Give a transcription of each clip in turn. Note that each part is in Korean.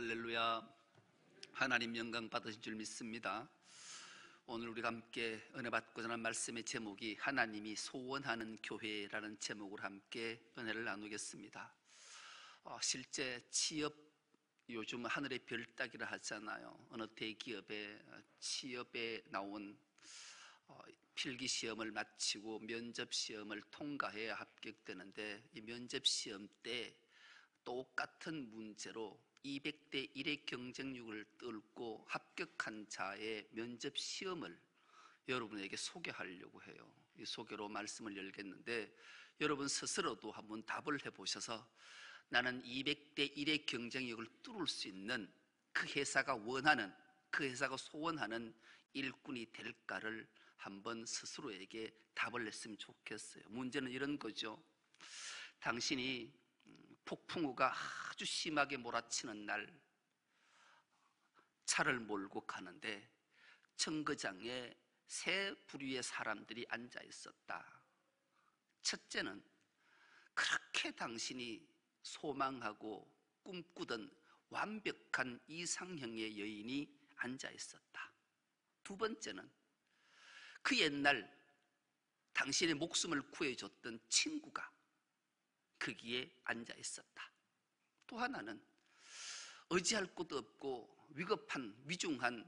할렐루야. 하나님 영광 받으신 줄 믿습니다. 오늘 우리가 함께 은혜 받고자 하는 말씀의 제목이 하나님이 소원하는 교회라는 제목으로 함께 은혜를 나누겠습니다. 실제 취업, 요즘 하늘의 별 따기를 하잖아요. 어느 대기업의 취업에 나온 필기 시험을 마치고 면접 시험을 통과해야 합격되는데, 이 면접 시험 때 똑같은 문제로 200대 1의 경쟁률을 뚫고 합격한 자의 면접 시험을 여러분에게 소개하려고 해요. 이 소개로 말씀을 열겠는데, 여러분 스스로도 한번 답을 해보셔서 나는 200대 1의 경쟁력을 뚫을 수 있는 그 회사가 원하는, 그 회사가 소원하는 일꾼이 될까를 한번 스스로에게 답을 냈으면 좋겠어요. 문제는 이런 거죠. 당신이 폭풍우가 아주 심하게 몰아치는 날 차를 몰고 가는데 정거장에 세 부류의 사람들이 앉아 있었다. 첫째는 그렇게 당신이 소망하고 꿈꾸던 완벽한 이상형의 여인이 앉아 있었다. 두 번째는 그 옛날 당신의 목숨을 구해줬던 친구가 거기에 앉아 있었다. 또 하나는 의지할 곳도 없고 위급한, 위중한,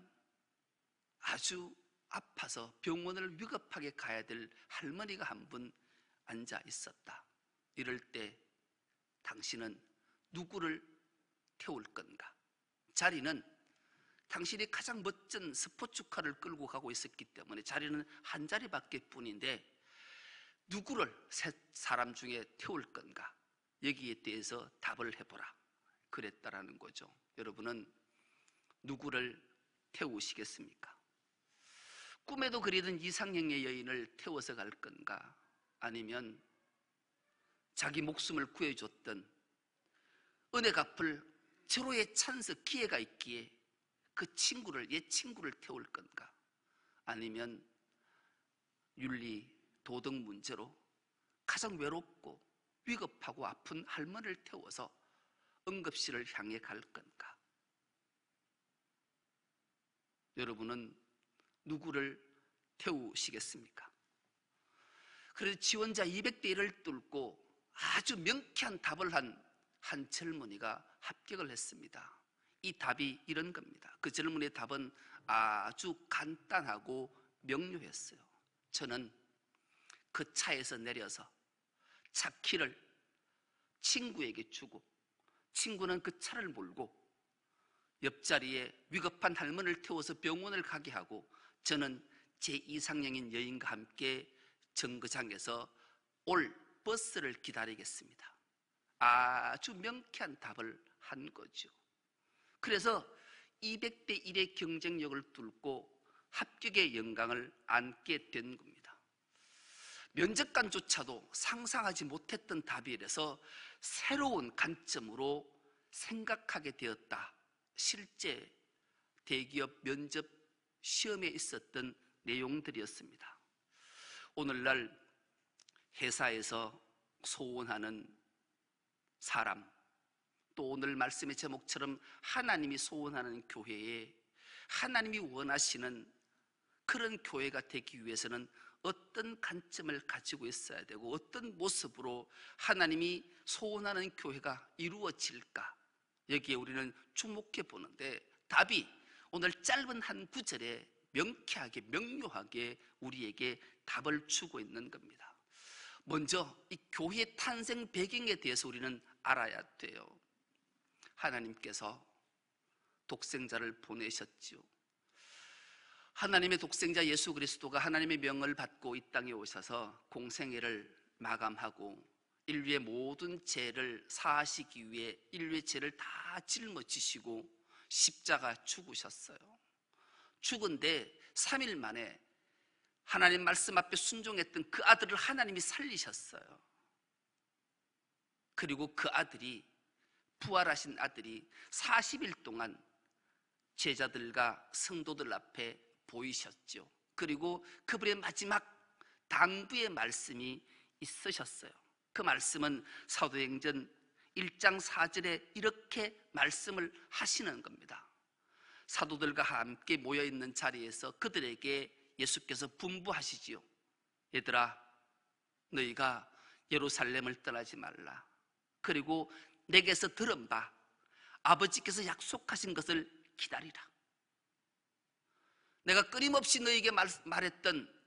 아주 아파서 병원을 위급하게 가야 될 할머니가 한 분 앉아 있었다. 이럴 때 당신은 누구를 태울 건가? 자리는 당신이 가장 멋진 스포츠카를 끌고 가고 있었기 때문에 자리는 한 자리밖에 뿐인데, 누구를 세 사람 중에 태울 건가? 여기에 대해서 답을 해보라, 그랬다라는 거죠. 여러분은 누구를 태우시겠습니까? 꿈에도 그리던 이상형의 여인을 태워서 갈 건가? 아니면 자기 목숨을 구해줬던, 은혜 갚을 절호의 찬스, 기회가 있기에 그 친구를, 옛 친구를 태울 건가? 아니면 윤리, 도덕 문제로 가장 외롭고 위급하고 아픈 할머니를 태워서 응급실을 향해 갈 건가? 여러분은 누구를 태우시겠습니까? 그래서 지원자 200대 1을 뚫고 아주 명쾌한 답을 한 젊은이가 합격을 했습니다. 이 답이 이런 겁니다. 그 젊은이의 답은 아주 간단하고 명료했어요. 저는 그 차에서 내려서 차 키를 친구에게 주고, 친구는 그 차를 몰고 옆자리에 위급한 할머니를 태워서 병원을 가게 하고, 저는 제 이상형인 여인과 함께 정거장에서 올 버스를 기다리겠습니다. 아주 명쾌한 답을 한 거죠. 그래서 200대 1의 경쟁력을 뚫고 합격의 영광을 안게 된 겁니다. 면접관조차도 상상하지 못했던 답이라서 새로운 관점으로 생각하게 되었다. 실제 대기업 면접 시험에 있었던 내용들이었습니다. 오늘날 회사에서 소원하는 사람, 또 오늘 말씀의 제목처럼 하나님이 소원하는 교회에, 하나님이 원하시는 그런 교회가 되기 위해서는 어떤 관점을 가지고 있어야 되고, 어떤 모습으로 하나님이 소원하는 교회가 이루어질까, 여기에 우리는 주목해 보는데, 답이 오늘 짧은 한 구절에 명쾌하게, 명료하게 우리에게 답을 주고 있는 겁니다. 먼저 이 교회의 탄생 배경에 대해서 우리는 알아야 돼요. 하나님께서 독생자를 보내셨지요. 하나님의 독생자 예수 그리스도가 하나님의 명을 받고 이 땅에 오셔서 공생애를 마감하고 인류의 모든 죄를 사하시기 위해 인류의 죄를 다 짊어지시고 십자가 죽으셨어요. 죽은데 3일 만에 하나님 말씀 앞에 순종했던 그 아들을 하나님이 살리셨어요. 그리고 그 아들이, 부활하신 아들이 40일 동안 제자들과 성도들 앞에 보이셨죠. 그리고 그분의 마지막 당부의 말씀이 있으셨어요. 그 말씀은 사도행전 1장 4절에 이렇게 말씀을 하시는 겁니다. 사도들과 함께 모여있는 자리에서 그들에게 예수께서 분부하시지요. 얘들아, 너희가 예루살렘을 떠나지 말라. 그리고 내게서 들은 바 아버지께서 약속하신 것을 기다리라. 내가 끊임없이 너희에게 말했던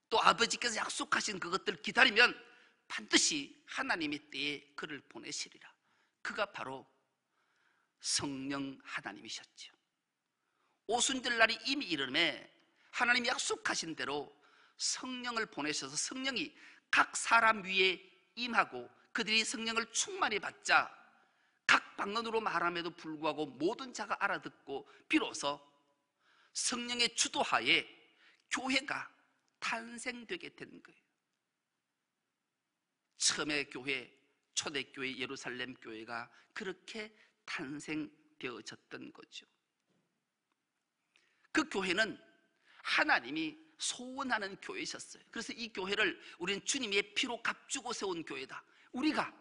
또 아버지께서 약속하신 그것들 기다리면 반드시 하나님의 때에 그를 보내시리라. 그가 바로 성령 하나님이셨죠. 오순절 날이 이미 이르매 하나님이 약속하신 대로 성령을 보내셔서 성령이 각 사람 위에 임하고 그들이 성령을 충만히 받자 각 방언으로 말함에도 불구하고 모든 자가 알아듣고 비로소 성령의 주도하에 교회가 탄생되게 된 거예요. 처음에 교회, 초대교회 예루살렘 교회가 그렇게 탄생되어졌던 거죠. 그 교회는 하나님이 소원하는 교회이셨어요. 그래서 이 교회를 우리는 주님의 피로 값주고 세운 교회다. 우리가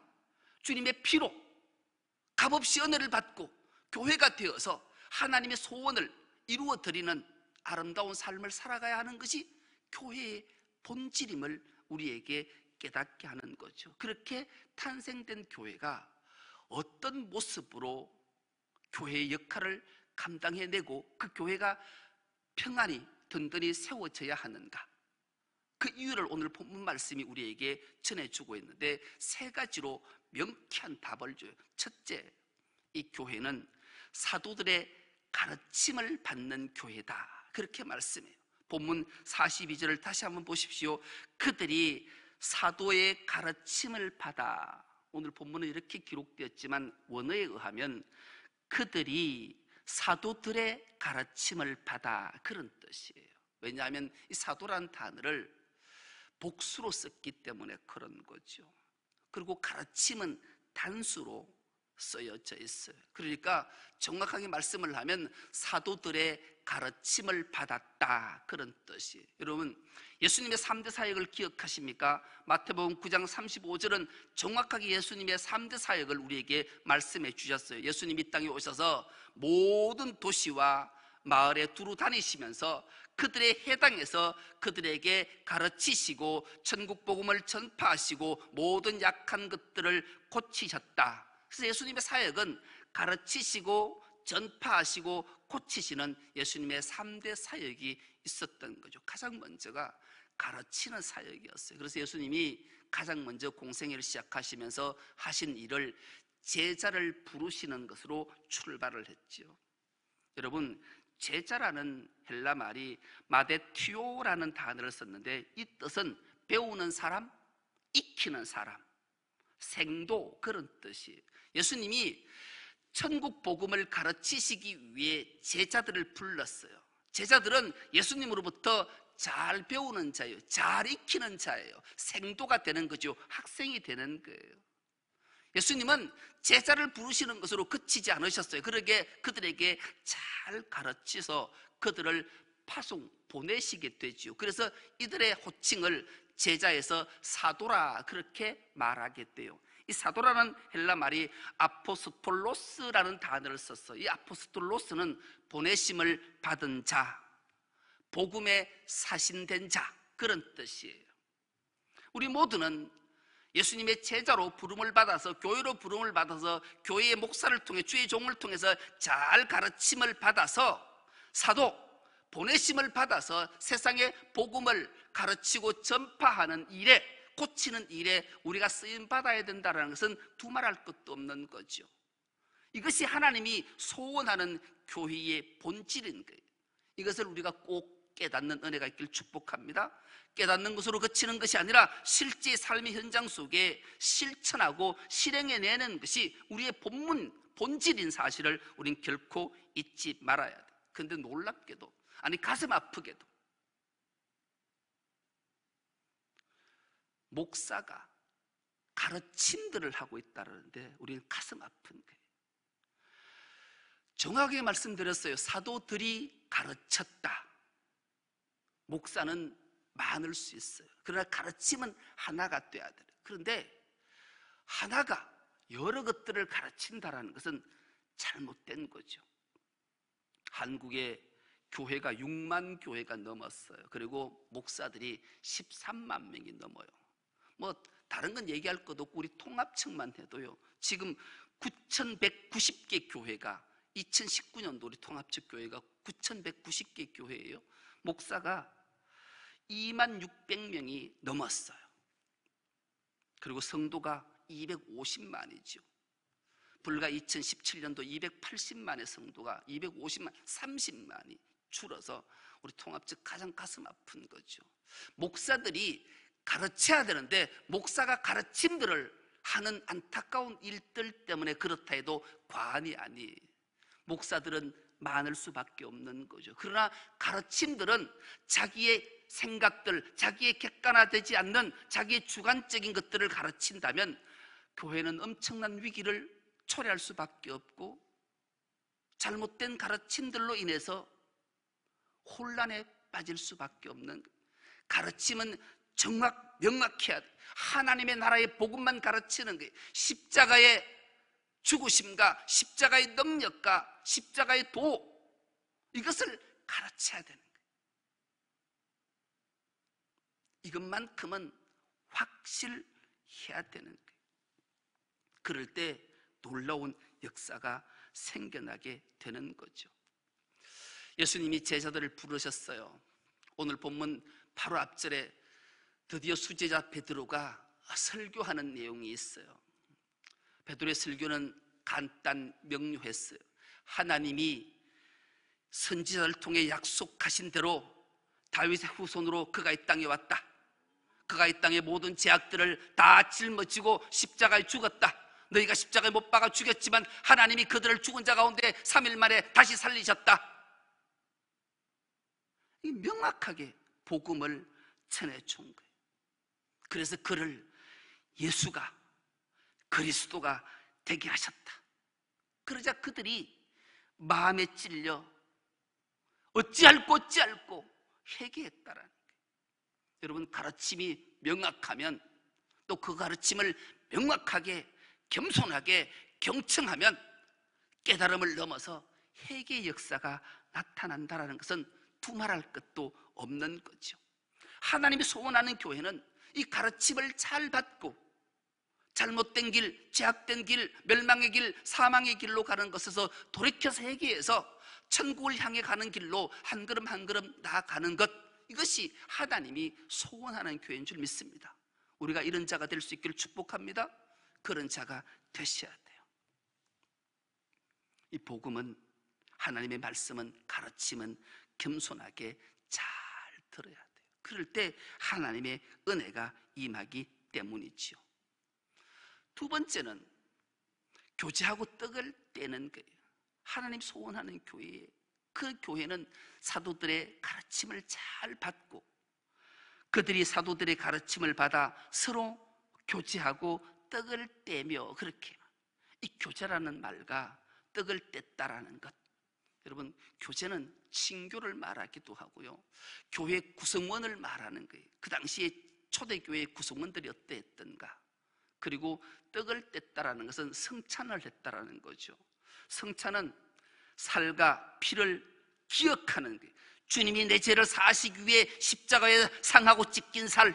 주님의 피로 값없이 은혜를 받고 교회가 되어서 하나님의 소원을 이루어 드리는 아름다운 삶을 살아가야 하는 것이 교회의 본질임을 우리에게 깨닫게 하는 거죠. 그렇게 탄생된 교회가 어떤 모습으로 교회의 역할을 감당해내고 그 교회가 평안히 든든히 세워져야 하는가, 그 이유를 오늘 본문 말씀이 우리에게 전해주고 있는데 세 가지로 명쾌한 답을 줘요. 첫째, 이 교회는 사도들의 가르침을 받는 교회다, 그렇게 말씀해요. 본문 42절을 다시 한번 보십시오. 그들이 사도의 가르침을 받아. 오늘 본문은 이렇게 기록되었지만 원어에 의하면 그들이 사도들의 가르침을 받아, 그런 뜻이에요. 왜냐하면 이 사도라는 단어를 복수로 썼기 때문에 그런 거죠. 그리고 가르침은 단수로 쓰여져 있어요. 그러니까 정확하게 말씀을 하면 사도들의 가르침을 받았다, 그런 뜻이에요. 여러분, 예수님의 3대 사역을 기억하십니까? 마태복음 9장 35절은 정확하게 예수님의 3대 사역을 우리에게 말씀해 주셨어요. 예수님이 이 땅에 오셔서 모든 도시와 마을에 두루 다니시면서 그들의 해당에서 그들에게 가르치시고 천국 복음을 전파하시고 모든 약한 것들을 고치셨다. 그래서 예수님의 사역은 가르치시고 전파하시고 고치시는 예수님의 3대 사역이 있었던 거죠. 가장 먼저가 가르치는 사역이었어요. 그래서 예수님이 가장 먼저 공생애를 시작하시면서 하신 일을 제자를 부르시는 것으로 출발을 했죠. 여러분, 제자라는 헬라 말이 마데티오라는 단어를 썼는데 이 뜻은 배우는 사람, 익히는 사람, 생도, 그런 뜻이에요. 예수님이 천국 복음을 가르치시기 위해 제자들을 불렀어요. 제자들은 예수님으로부터 잘 배우는 자예요. 잘 익히는 자예요. 생도가 되는 거죠. 학생이 되는 거예요. 예수님은 제자를 부르시는 것으로 그치지 않으셨어요. 그러게 그들에게 잘 가르쳐서 그들을 보내시게 되지요. 그래서 이들의 호칭을 제자에서 사도라, 그렇게 말하게 돼요. 이 사도라는 헬라 말이 아포스톨로스라는 단어를 썼어요. 이 아포스톨로스는 보내심을 받은 자, 복음에 사신된 자, 그런 뜻이에요. 우리 모두는 예수님의 제자로 부름을 받아서, 교회로 부름을 받아서 교회의 목사를 통해, 주의 종을 통해서 잘 가르침을 받아서 사도, 보내심을 받아서 세상에 복음을 가르치고 전파하는 일에, 고치는 일에 우리가 쓰임 받아야 된다는 것은 두말할 것도 없는 거죠. 이것이 하나님이 소원하는 교회의 본질인 거예요. 이것을 우리가 꼭 깨닫는 은혜가 있길 축복합니다. 깨닫는 것으로 그치는 것이 아니라 실제 삶의 현장 속에 실천하고 실행해내는 것이 우리의 본질인 사실을 우린 결코 잊지 말아야 돼. 그런데 놀랍게도, 아니 가슴 아프게도 목사가 가르침들을 하고 있다는데 우리는 가슴 아픈 거예요. 정확하게 말씀드렸어요. 사도들이 가르쳤다. 목사는 많을 수 있어요. 그러나 가르침은 하나가 돼야 돼요. 그런데 하나가 여러 것들을 가르친다라는 것은 잘못된 거죠. 한국의 교회가 6만 교회가 넘었어요. 그리고 목사들이 13만 명이 넘어요. 뭐 다른 건 얘기할 것 없고 우리 통합청만 해도요, 지금 9,190개 교회가 2019년도 우리 통합청 교회가 9,190개 교회예요. 목사가 2만 600명이 넘었어요. 그리고 성도가 250만이죠. 불과 2017년도 280만의 성도가 250만, 30만이 줄어서 우리 통합적 가장 가슴 아픈 거죠. 목사들이 가르쳐야 되는데 목사가 가르침들을 하는 안타까운 일들 때문에 그렇다 해도 과언이 아니에요. 목사들은 많을 수밖에 없는 거죠. 그러나 가르침들은 자기의 생각들, 자기의 객관화되지 않는 자기의 주관적인 것들을 가르친다면 교회는 엄청난 위기를 초래할 수밖에 없고 잘못된 가르침들로 인해서 혼란에 빠질 수밖에 없는, 가르침은 명확해야 돼. 하나님의 나라의 복음만 가르치는 거예요. 십자가의 죽으심과 십자가의 능력과 십자가의 도, 이것을 가르쳐야 되는 거예요. 이것만큼은 확실해야 되는 거예요. 그럴 때 놀라운 역사가 생겨나게 되는 거죠. 예수님이 제자들을 부르셨어요. 오늘 본문 바로 앞절에 드디어 수제자 베드로가 설교하는 내용이 있어요. 베드로의 설교는 간단 명료했어요. 하나님이 선지자를 통해 약속하신 대로 다윗의 후손으로 그가 이 땅에 왔다. 그가 이 땅의 모든 죄악들을 다 짊어지고 십자가에 죽었다. 너희가 십자가에 못 박아 죽였지만 하나님이 그들을 죽은 자 가운데 3일 만에 다시 살리셨다. 이 명확하게 복음을 전해준 거예요. 그래서 그를 예수가 그리스도가 되게 하셨다. 그러자 그들이 마음에 찔려 어찌할꼬 회개했다라는 거예요. 여러분, 가르침이 명확하면, 또 그 가르침을 명확하게 겸손하게 경청하면 깨달음을 넘어서 회개의 역사가 나타난다는 것은 두말할 것도 없는 거죠. 하나님이 소원하는 교회는 이 가르침을 잘 받고 잘못된 길, 죄악된 길, 멸망의 길, 사망의 길로 가는 것에서 돌이켜서 회개해서 천국을 향해 가는 길로 한 걸음 한 걸음 나아가는 것, 이것이 하나님이 소원하는 교회인 줄 믿습니다. 우리가 이런 자가 될 수 있기를 축복합니다. 그런 자가 되셔야 돼요. 이 복음은, 하나님의 말씀은, 가르침은 겸손하게 잘 들어야 돼요. 그럴 때 하나님의 은혜가 임하기 때문이지요. 두 번째는 교제하고 떡을 떼는 거예요. 하나님 소원하는 교회, 그 교회는 사도들의 가르침을 잘 받고 그들이 사도들의 가르침을 받아 서로 교제하고 떡을 떼며, 그렇게 이 교제라는 말과 떡을 뗐다라는 것, 여러분, 교제는 친교를 말하기도 하고요, 교회 구성원을 말하는 거예요. 그 당시에 초대교회 구성원들이 어떠했던가. 그리고 떡을 뗐다라는 것은 성찬을 했다라는 거죠. 성찬은 살과 피를 기억하는 거예요. 주님이 내 죄를 사하시기 위해 십자가에 상하고 찢긴 살,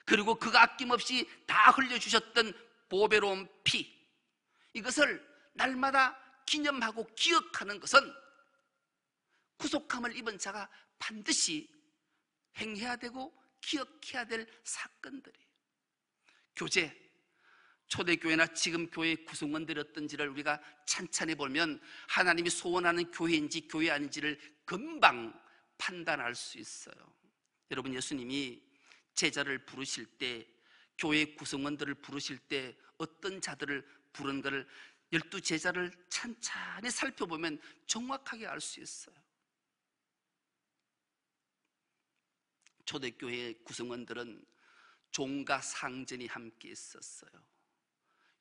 그리고 그가 아낌없이 다 흘려주셨던 보배로운 피, 이것을 날마다 기념하고 기억하는 것은 구속함을 입은 자가 반드시 행해야 되고 기억해야 될 사건들이에요. 교제, 초대교회나 지금 교회 구성원들이 어떤지를 우리가 찬찬히 보면 하나님이 소원하는 교회인지 교회 아닌지를 금방 판단할 수 있어요. 여러분, 예수님이 제자를 부르실 때, 교회 구성원들을 부르실 때 어떤 자들을 부른 것을 12제자를 찬찬히 살펴보면 정확하게 알 수 있어요. 초대교회 구성원들은 종과 상전이 함께 있었어요.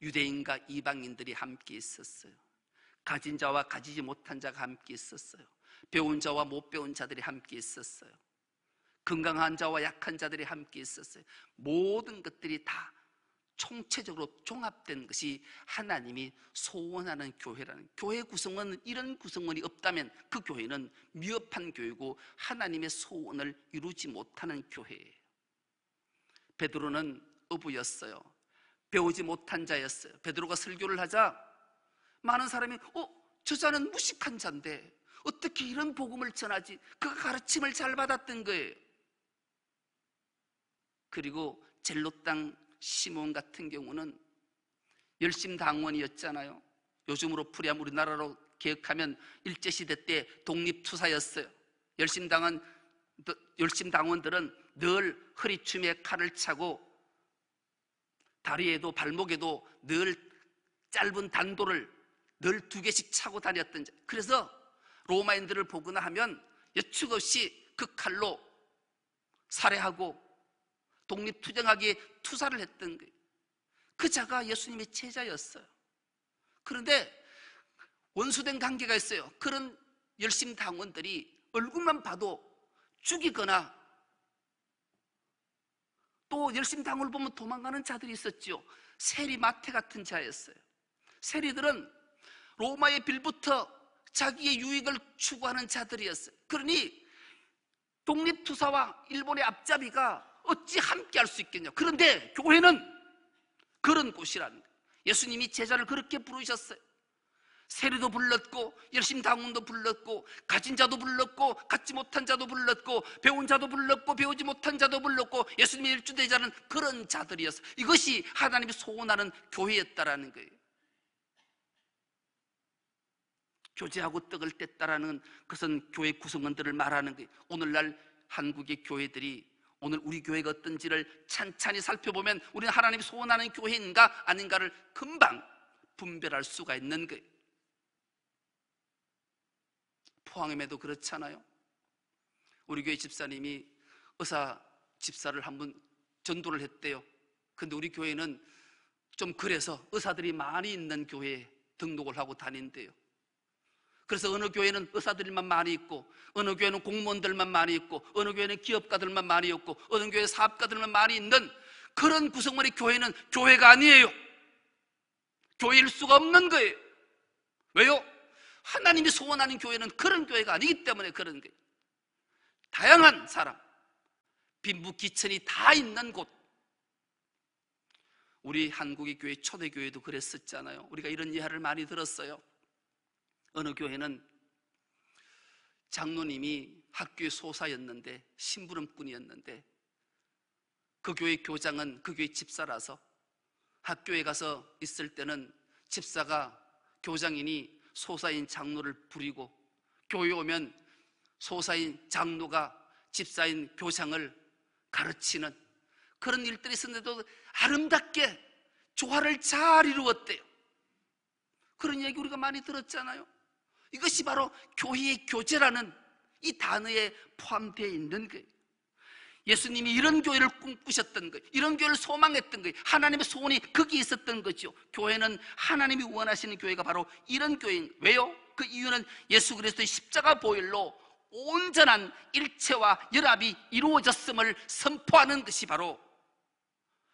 유대인과 이방인들이 함께 있었어요. 가진 자와 가지지 못한 자가 함께 있었어요. 배운 자와 못 배운 자들이 함께 있었어요. 건강한 자와 약한 자들이 함께 있었어요. 모든 것들이 다 총체적으로 종합된 것이 하나님이 소원하는 교회라는, 교회 구성원, 이런 구성원이 없다면 그 교회는 미흡한 교회고 하나님의 소원을 이루지 못하는 교회예요. 베드로는 어부였어요. 배우지 못한 자였어요. 베드로가 설교를 하자 많은 사람이 저 자는 무식한 자인데 어떻게 이런 복음을 전하지? 그가 가르침을 잘 받았던 거예요. 그리고 젤롯당 시몬 같은 경우는 열심당원이었잖아요. 요즘으로 풀이하면 우리나라로 기억하면 일제시대 때 독립투사였어요. 열심당원들은 늘 허리춤에 칼을 차고 다리에도 발목에도 늘 짧은 단도를 늘 2개씩 차고 다녔던 자. 그래서 로마인들을 보거나 하면 여축 없이 그 칼로 살해하고 독립투쟁하기에 투사를 했던 거예요. 그 자가 예수님의 제자였어요. 그런데 원수된 관계가 있어요. 그런 열심당원들이 얼굴만 봐도 죽이거나 또 열심당원을 보면 도망가는 자들이 있었죠. 세리 마태 같은 자였어요. 세리들은 로마의 빌부터 자기의 유익을 추구하는 자들이었어요. 그러니 독립투사와 일본의 앞잡이가 어찌 함께 할 수 있겠냐. 그런데 교회는 그런 곳이라는 거예요. 예수님이 제자를 그렇게 부르셨어요. 세리도 불렀고 열심당원도 불렀고 가진 자도 불렀고 갖지 못한 자도 불렀고 배운 자도 불렀고 배우지 못한 자도 불렀고 예수님의 일주대자는 그런 자들이었어요. 이것이 하나님이 소원하는 교회였다라는 거예요. 교제하고 떡을 뗐다라는 것은 교회 구성원들을 말하는 거예요. 오늘날 한국의 교회들이, 오늘 우리 교회가 어떤지를 찬찬히 살펴보면 우리는 하나님이 소원하는 교회인가 아닌가를 금방 분별할 수가 있는 거예요. 포항에도 그렇잖아요. 우리 교회 집사님이 의사 집사를 한번 전도를 했대요. 근데 우리 교회는 좀 그래서 의사들이 많이 있는 교회에 등록을 하고 다닌대요. 그래서 어느 교회는 의사들만 많이 있고 어느 교회는 공무원들만 많이 있고 어느 교회는 기업가들만 많이 있고 어느 교회는 사업가들만 많이 있는 그런 구성원의 교회는 교회가 아니에요. 교회일 수가 없는 거예요. 왜요? 하나님이 소원하는 교회는 그런 교회가 아니기 때문에 그런 거예요. 다양한 사람, 빈부귀천이 다 있는 곳. 우리 한국의 교회 초대교회도 그랬었잖아요. 우리가 이런 예화를 많이 들었어요. 어느 교회는 장로님이 학교의 소사였는데 심부름꾼이었는데 그 교회 교장은 그 교회 집사라서 학교에 가서 있을 때는 집사가 교장이니 소사인 장로를 부리고 교회에 오면 소사인 장로가 집사인 교장을 가르치는 그런 일들이 있었는데도 아름답게 조화를 잘 이루었대요. 그런 얘기 우리가 많이 들었잖아요. 이것이 바로 교회의 교제라는 이 단어에 포함되어 있는 거예요. 예수님이 이런 교회를 꿈꾸셨던 거예요. 이런 교회를 소망했던 거예요. 하나님의 소원이 거기에 있었던 거죠. 교회는 하나님이 원하시는 교회가 바로 이런 교회인 거예요. 왜요? 그 이유는 예수 그리스도의 십자가 보혈로 온전한 일체와 연합이 이루어졌음을 선포하는 것이 바로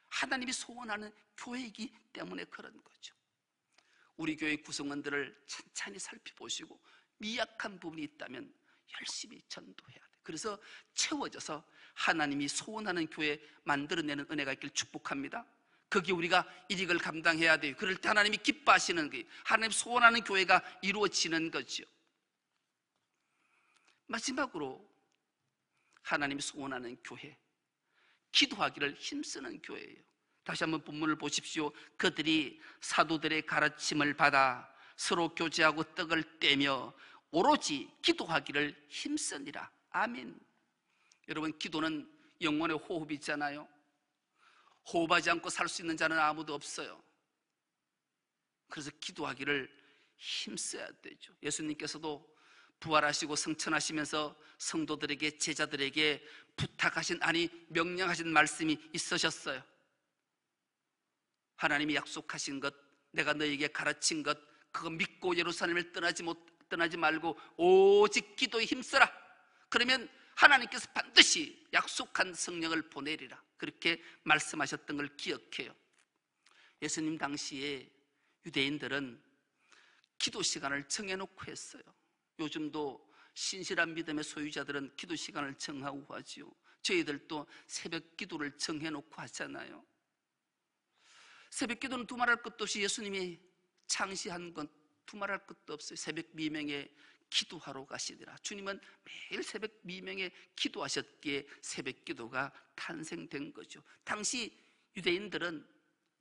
하나님이 소원하는 교회이기 때문에 그런 거죠. 우리 교회 구성원들을 찬찬히 살펴보시고 미약한 부분이 있다면 열심히 전도해야 돼요. 그래서 채워져서 하나님이 소원하는 교회 만들어내는 은혜가 있길 축복합니다. 거기에 우리가 일익을 감당해야 돼요. 그럴 때 하나님이 기뻐하시는 거예요. 하나님 소원하는 교회가 이루어지는 거죠. 마지막으로 하나님이 소원하는 교회, 기도하기를 힘쓰는 교회예요. 다시 한번 본문을 보십시오. 그들이 사도들의 가르침을 받아 서로 교제하고 떡을 떼며 오로지 기도하기를 힘쓰니라. 아멘. 여러분, 기도는 영혼의 호흡이잖아요. 호흡하지 않고 살 수 있는 자는 아무도 없어요. 그래서 기도하기를 힘써야 되죠. 예수님께서도 부활하시고 성천하시면서 성도들에게, 제자들에게 부탁하신, 아니 명령하신 말씀이 있으셨어요. 하나님이 약속하신 것, 내가 너에게 가르친 것, 그거 믿고 예루살렘을 떠나지 말고 오직 기도에 힘써라. 그러면 하나님께서 반드시 약속한 성령을 보내리라. 그렇게 말씀하셨던 걸 기억해요. 예수님 당시에 유대인들은 기도 시간을 정해놓고 했어요. 요즘도 신실한 믿음의 소유자들은 기도 시간을 정하고 하지요. 저희들도 새벽 기도를 정해놓고 하잖아요. 새벽 기도는 두말할 것도 없이 예수님이 창시한 건 두말할 것도 없어요. 새벽 미명에 기도하러 가시더라. 주님은 매일 새벽 미명에 기도하셨기에 새벽 기도가 탄생된 거죠. 당시 유대인들은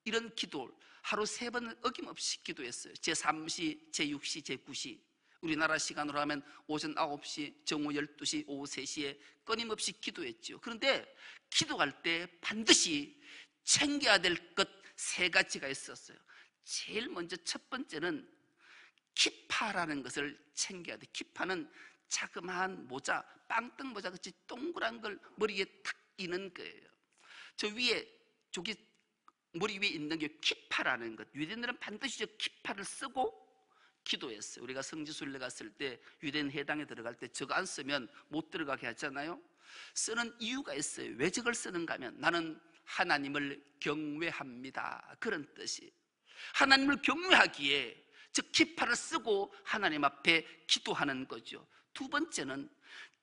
이런 기도를 하루 3번을 어김없이 기도했어요. 제3시, 제6시, 제9시. 우리나라 시간으로 하면 오전 9시, 정오 12시, 오후 3시에 끊임없이 기도했죠. 그런데 기도할 때 반드시 챙겨야 될 것 3가지가 있었어요. 제일 먼저 첫 번째는 키파라는 것을 챙겨야 돼. 키파는 자그마한 모자, 빵떡 모자 같이 동그란 걸 머리에 탁 이는 거예요. 저 위에 저기 머리 위에 있는 게 키파라는 것. 유대인들은 반드시 저 키파를 쓰고 기도했어요. 우리가 성지순례 갔을 때 유대인 회당에 들어갈 때 저거 안 쓰면 못 들어가게 하잖아요. 쓰는 이유가 있어요. 왜 저걸 쓰는가 하면 나는 하나님을 경외합니다, 그런 뜻이. 하나님을 경외하기에 저 키파를 쓰고 하나님 앞에 기도하는 거죠. 두 번째는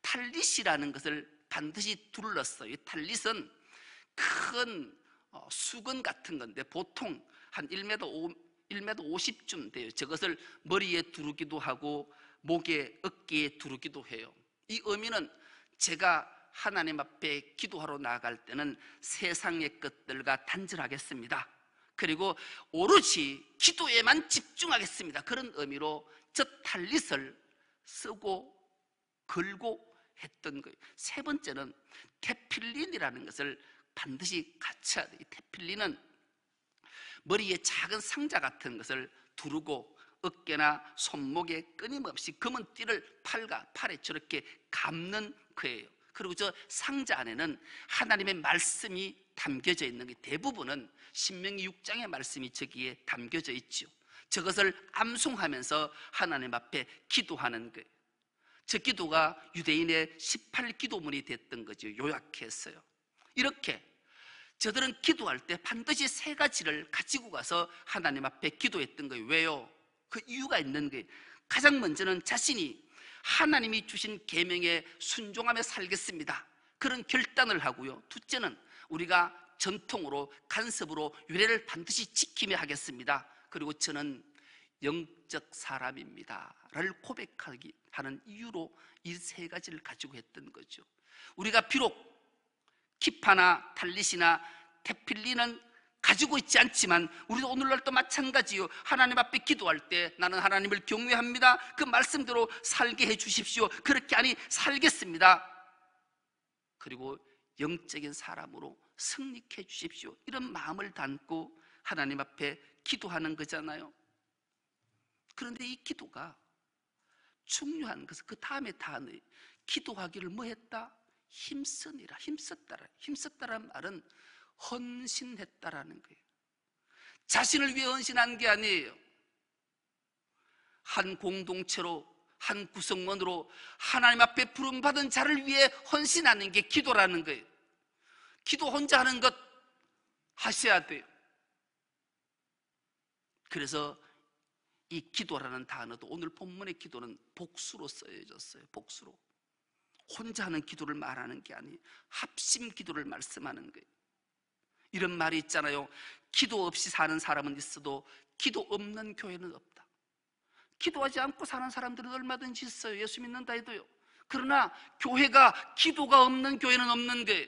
탈릿이라는 것을 반드시 둘렀어요. 이 탈릿은 큰 수건 같은 건데 보통 한 1m 50쯤 돼요. 저것을 머리에 두르기도 하고 목에, 어깨에 두르기도 해요. 이 의미는 제가 하나님 앞에 기도하러 나아갈 때는 세상의 것들과 단절하겠습니다. 그리고 오로지 기도에만 집중하겠습니다. 그런 의미로 저 탈릿을 쓰고 걸고 했던 거예요. 세 번째는 테필린이라는 것을 반드시 갖춰야 돼요. 테필린은 머리에 작은 상자 같은 것을 두르고 어깨나 손목에 끊임없이 검은 띠를 팔에 저렇게 감는 거예요. 그리고 저 상자 안에는 하나님의 말씀이 담겨져 있는 게 대부분은 신명기 6장의 말씀이 저기에 담겨져 있죠. 저것을 암송하면서 하나님 앞에 기도하는 거예요. 저 기도가 유대인의 18기도문이 됐던 거죠. 요약했어요. 이렇게 저들은 기도할 때 반드시 3가지를 가지고 가서 하나님 앞에 기도했던 거예요. 왜요? 그 이유가 있는 거예요. 가장 먼저는 자신이 하나님이 주신 계명에 순종하며 살겠습니다, 그런 결단을 하고요. 둘째는 우리가 전통으로 간섭으로 유례를 반드시 지키며 하겠습니다. 그리고 저는 영적 사람입니다를 고백하기 하는 이유로 이 3가지를 가지고 했던 거죠. 우리가 비록 키파나 탈릿이나 테필린은 가지고 있지 않지만 우리도 오늘날도 마찬가지요. 하나님 앞에 기도할 때 나는 하나님을 경외합니다, 그 말씀대로 살게 해 주십시오. 그렇게 아니 살겠습니다. 그리고 영적인 사람으로 승리케 해 주십시오. 이런 마음을 담고 하나님 앞에 기도하는 거잖아요. 그런데 이 기도가 중요한 것은 그 다음에 단어, 기도하기를 뭐 했다? 힘쓰니라. 힘썼다라는 말은 헌신했다라는 거예요. 자신을 위해 헌신한 게 아니에요. 한 공동체로, 한 구성원으로 하나님 앞에 부름받은 자를 위해 헌신하는 게 기도라는 거예요. 기도 혼자 하는 것 하셔야 돼요. 그래서 이 기도라는 단어도 오늘 본문의 기도는 복수로 쓰여졌어요. 복수로. 혼자 하는 기도를 말하는 게 아니에요. 합심 기도를 말씀하는 거예요. 이런 말이 있잖아요. 기도 없이 사는 사람은 있어도 기도 없는 교회는 없다. 기도하지 않고 사는 사람들은 얼마든지 있어요. 예수 믿는다 해도요. 그러나 교회가 기도가 없는 교회는 없는 거예요.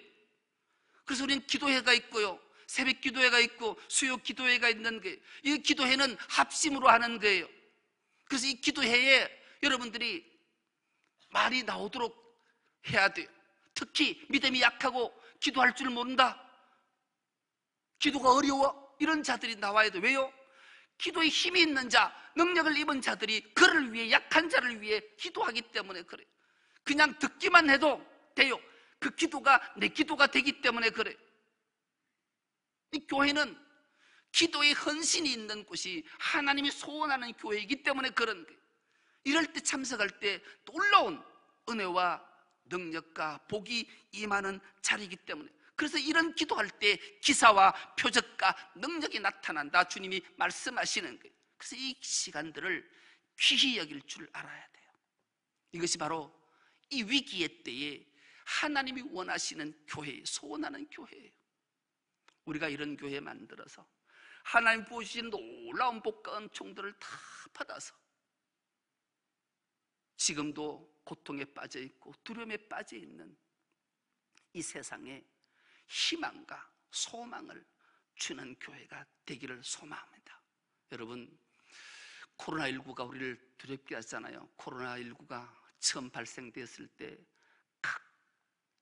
그래서 우리는 기도회가 있고요, 새벽 기도회가 있고 수요 기도회가 있는 거예요. 이 기도회는 합심으로 하는 거예요. 그래서 이 기도회에 여러분들이 말이 나오도록 해야 돼요. 특히 믿음이 약하고 기도할 줄 모른다, 기도가 어려워, 이런 자들이 나와야 돼요. 왜요? 기도에 힘이 있는 자, 능력을 입은 자들이 그를 위해, 약한 자를 위해 기도하기 때문에 그래요. 그냥 듣기만 해도 돼요. 그 기도가 내 기도가 되기 때문에 그래요. 이 교회는 기도의 헌신이 있는 곳이 하나님이 소원하는 교회이기 때문에 그런 거예요. 이럴 때 참석할 때 놀라운 은혜와 능력과 복이 임하는 자리이기 때문에, 그래서 이런 기도할 때 기사와 표적과 능력이 나타난다, 주님이 말씀하시는 거예요. 그래서 이 시간들을 귀히 여길 줄 알아야 돼요. 이것이 바로 이 위기의 때에 하나님이 원하시는 교회, 소원하는 교회예요. 우리가 이런 교회 만들어서 하나님 부어주신 놀라운 복과 은총들을 다 받아서 지금도 고통에 빠져 있고 두려움에 빠져 있는 이 세상에 희망과 소망을 주는 교회가 되기를 소망합니다. 여러분, 코로나19가 우리를 두렵게 하잖아요. 코로나19가 처음 발생되었을 때 각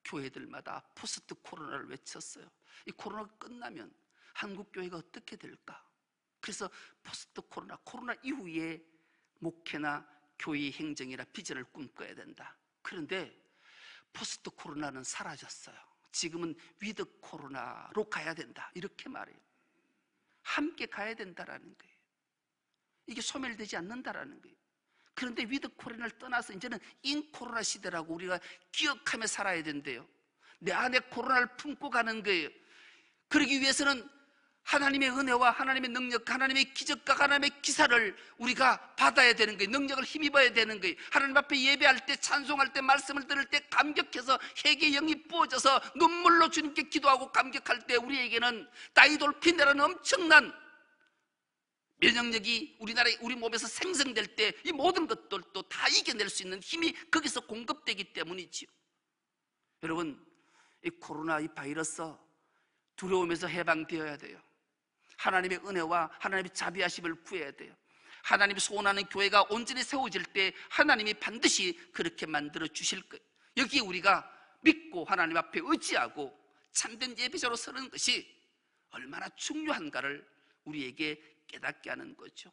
교회들마다 포스트 코로나를 외쳤어요. 이 코로나가 끝나면 한국 교회가 어떻게 될까? 그래서 포스트 코로나 이후에 목회나 교회 행정이나 비전을 꿈꿔야 된다. 그런데 포스트 코로나는 사라졌어요. 지금은 위드 코로나로 가야 된다, 이렇게 말해요. 함께 가야 된다라는 거예요. 이게 소멸되지 않는다라는 거예요. 그런데 위드 코로나를 떠나서 이제는 인 코로나 시대라고 우리가 기억하며 살아야 된대요. 내 안에 코로나를 품고 가는 거예요. 그러기 위해서는 하나님의 은혜와 하나님의 능력, 하나님의 기적과 하나님의 기사를 우리가 받아야 되는 거예요. 능력을 힘입어야 되는 거예요. 하나님 앞에 예배할 때, 찬송할 때, 말씀을 들을 때 감격해서 회개의 영이 부어져서 눈물로 주님께 기도하고 감격할 때 우리에게는 다이돌피네라는 엄청난 면역력이 우리 몸에서 생성될 때 이 모든 것들도 다 이겨낼 수 있는 힘이 거기서 공급되기 때문이지요. 여러분, 이 코로나 이 바이러스 두려움에서 해방되어야 돼요. 하나님의 은혜와 하나님의 자비하심을 구해야 돼요. 하나님이 소원하는 교회가 온전히 세워질 때 하나님이 반드시 그렇게 만들어 주실 거예요. 여기에 우리가 믿고 하나님 앞에 의지하고 참된 예배자로 서는 것이 얼마나 중요한가를 우리에게 깨닫게 하는 거죠.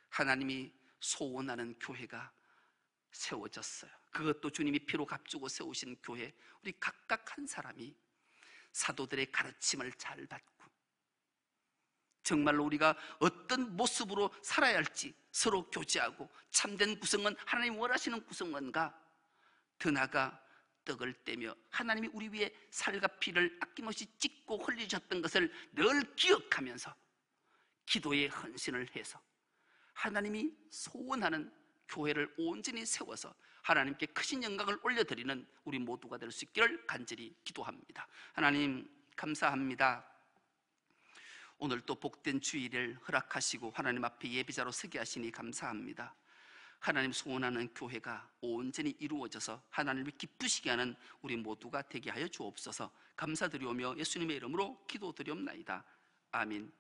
하나님이 소원하는 교회가 세워졌어요. 그것도 주님이 피로 값주고 세우신 교회, 우리 각각 한 사람이 사도들의 가르침을 잘 받고 정말로 우리가 어떤 모습으로 살아야 할지 서로 교제하고 참된 구성원, 하나님 원하시는 구성원과 더 나아가 떡을 떼며 하나님이 우리 위에 살과 피를 아낌없이 찢고 흘리셨던 것을 늘 기억하면서 기도에 헌신을 해서 하나님이 소원하는 교회를 온전히 세워서 하나님께 크신 영광을 올려드리는 우리 모두가 될 수 있기를 간절히 기도합니다. 하나님 감사합니다. 오늘 또 복된 주일을 허락하시고 하나님 앞에 예배자로 서게 하시니 감사합니다. 하나님 소원하는 교회가 온전히 이루어져서 하나님을 기쁘시게 하는 우리 모두가 되게 하여 주옵소서. 감사드리오며 예수님의 이름으로 기도드리옵나이다. 아멘.